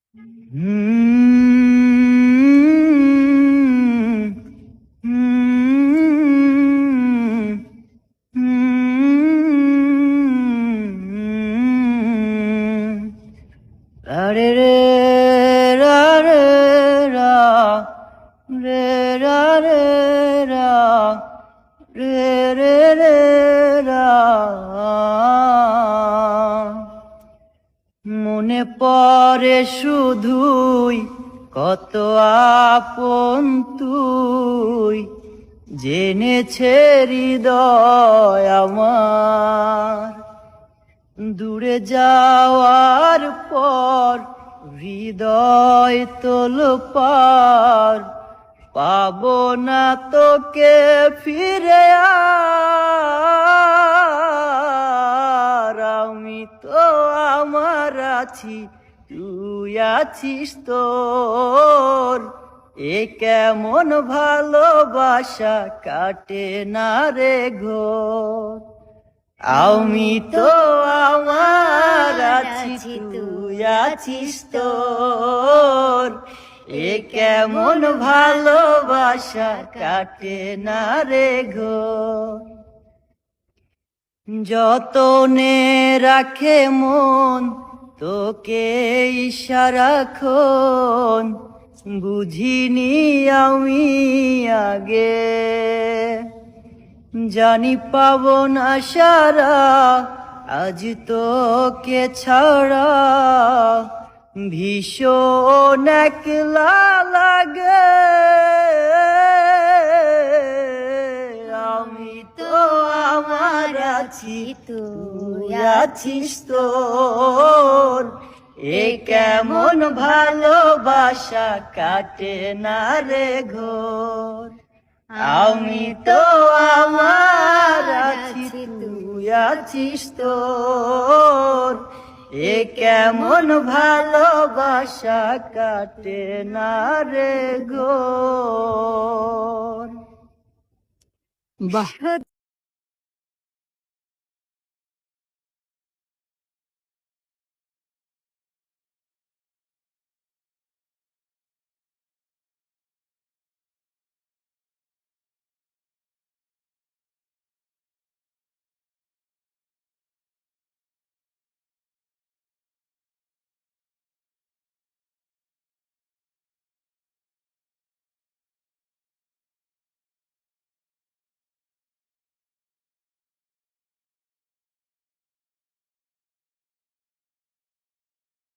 রে রে রা রে রা রে রা রে রা রে রে রে রা। মনে পড়ে শুধুই কত আপন তুই, জেনেছে হৃদয় আমার। দূরে যাওয়ার পর হৃদয় তোলপার, পাবো না তোকে ফিরে আর। আমি তো আমার আছি, তুই আছিস তোর, এ কেমন ভালোবাসা কাটে না রে ঘোর। আমি তো আমার আছি, তুই আছিস তোর, এ কেমন ভালোবাসা কাটে না রে ঘোর। যতনে রাখে মন তোকে সারাক্ষণ, বুঝিনি আমি আগে। জানি পাবো না সারা আজ তোকে ছাড়া, ভীষণ একলা লাগে। আমি তো আমার আছি, তুই আছিস তোর, এ কেমন ভালোবাসা কাটে না রে ঘোর। আমি তো আমার আছি, তুই আছিস তোর, এ কেমন ভালোবাসা কাটে না রে ঘোর। বাহ।